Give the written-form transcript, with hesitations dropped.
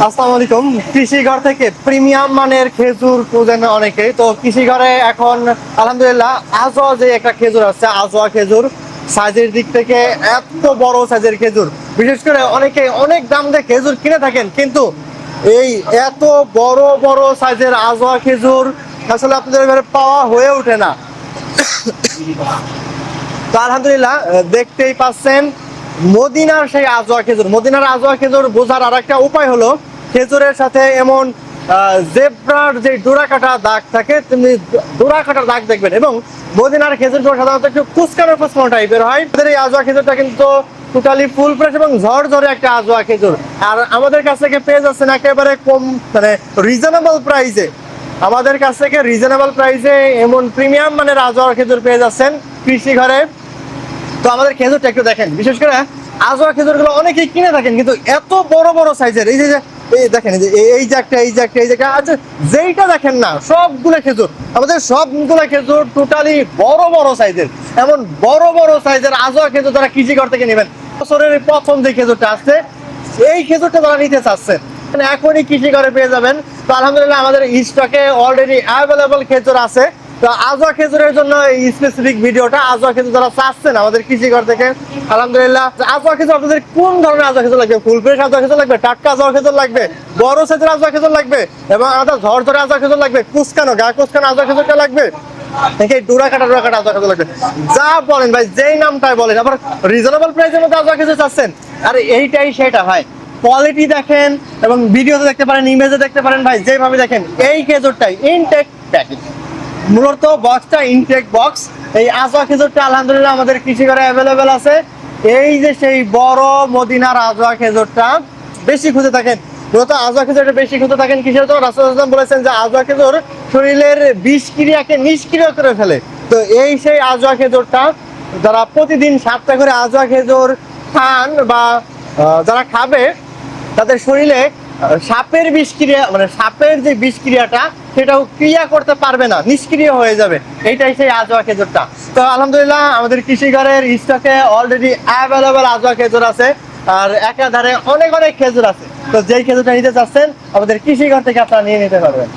আসসালামু আলাইকুম। কৃষি ঘর থেকে প্রিমিয়াম মানের খেজুর খুঁজেন অনেকেই। তো কৃষি ঘরে এখন আলহামদুলিল্লাহ আজোয়া যে একটা খেজুর আছে, আজোয়া খেজুর সাইজের দিক থেকে এত বড় সাইজের খেজুর, বিশেষ করে অনেকে অনেক দাম দিয়ে খেজুর কিনে থাকেন, কিন্তু এই এত বড় বড় সাইজের আজোয়া খেজুর আসলে আপনাদের ঘরে পাওয়া হয়ে ওঠে না। তো আলহামদুলিল্লাহ দেখতেই পাচ্ছেন মদিনার সেই আজোয়া খেজুর। মদিনার আজোয়া খেজুর বোঝার আর একটা উপায় হলো খেজুরের সাথে এমন জেব্রার যে ডোরা কাটা দাগ থাকে, তেমনি ডোরা কাটার দাগ দেখবেন। এবং মদিনার খেজুরগুলো সাধারণত একটু কুচকানো কুচকানো টাইপের হয়। আমাদের এই আজোয়া খেজুরটা কিন্তু টোটালি ফুল ফ্রেশ এবং ঝরঝরে একটা আজোয়া খেজুর। আর আমাদের কাছ থেকে পেয়ে যাচ্ছেন একেবারে কম, মানে রিজনেবল প্রাইসে। আমাদের কাছ থেকে রিজনেবল প্রাইসে এমন প্রিমিয়াম মানের আজোয়া খেজুর পেয়ে যাচ্ছেন কৃষি ঘরে। তো আমাদের খেজুরটা একটু দেখেন, বিশেষ করে আজোয়া খেজুরগুলো অনেকেই কিনে থাকেন, কিন্তু এত বড় বড় সাইজের এই যে এই দেখেন, এই যে একটা, এই যে একটা, এই যে আচ্ছা যেইটা দেখেন না, সবগুলো খেজুর, আমাদের সবগুলো খেজুর টোটালি বড় বড় সাইজের। এমন বড় বড় সাইজের আজোয়া খেজুর তারা কৃষি ঘর থেকে নেবেন। বছরের প্রথম যে খেজুরটা আসছে, এই খেজুরটা তারা নিতে চাচ্ছেন, মানে এখনই কৃষি ঘরে পেয়ে যাবেন। তো আলহামদুলিল্লাহ আমাদের স্টকে অলরেডি অ্যাভেলেবল খেজুর আছে। তো আজোয়া খেজুরের জন্য এই স্পেসিফিক ভিডিওটা। আজোয়া খেজুর যারা চাচ্ছেন আমাদের কৃষি ঘর থেকে, আলহামদুলিল্লাহ। আজোয়া খেজুর আপনাদের কোন ধরনের আজোয়া খেজুর লাগবে? ফুল ফ্রেশ আজোয়া খেজুর লাগবে, টাটকা আজোয়া খেজুর লাগবে, বড় সাইজের আজোয়া খেজুর লাগবে, এবং আলাদা ঝরঝরে আজোয়া খেজুর লাগবে, কুচকানো গা কুচকানো আজোয়া খেজুরটা লাগবে, ডোরা কাটা আজোয়া খেজুর লাগবে, যা বলেন ভাই, যেই নামটাই বলেন। আবার রিজনেবল প্রাইসের মধ্যে আজোয়া খেজুর চাচ্ছেন, আর এইটাই সেটা ভাই। কোয়ালিটি দেখেন এবং ভিডিওতে দেখতে পারেন, ইমেজে দেখতে পারেন, ভাই যেভাবে দেখেন এই খেজুরটাই ইনটেক প্যাকেট। মূলত বক্সটা ইনটেক বক্স। এই আজোয়া খেজুরটা আলহামদুলিল্লাহ আমাদের কৃষি ঘরে অ্যাভেলেবেল আছে। এই যে সেই বড় মদিনার আজোয়া খেজুরটা বেশি খুঁজে থাকেন, মূলত আজোয়া খেজুরটা বেশি খুঁজে থাকেন কিসের জন্য? রাসূলুল্লাহ বলেছেন যে আজোয়া খেজুর শরীরের বিষ ক্রিয়াকে নিষ্ক্রিয় করে ফেলে। তো এই সেই আজোয়া খেজুরটা যারা প্রতিদিন 7টা করে আজোয়া খেজুর খান বা যারা খাবে, তাদের শরীরে সাপের বিষক্রিয়া, মানে সাপের যে বিষক্রিয়াটা, সেটাও ক্রিয়া করতে পারবে না, নিষ্ক্রিয় হয়ে যাবে। এইটাই সেই আজোয়া খেজুরটা। তো আলহামদুলিল্লাহ আমাদের কৃষি ঘরের স্টকে অলরেডি অ্যাভেলেবল আজোয়া খেজুর আছে, আর একাধারে অনেক অনেক খেজুর আছে। তো যেই খেজুরটা নিতে চাচ্ছেন আমাদের কৃষি ঘর থেকে আপনারা নিয়ে নিতে পারবেন।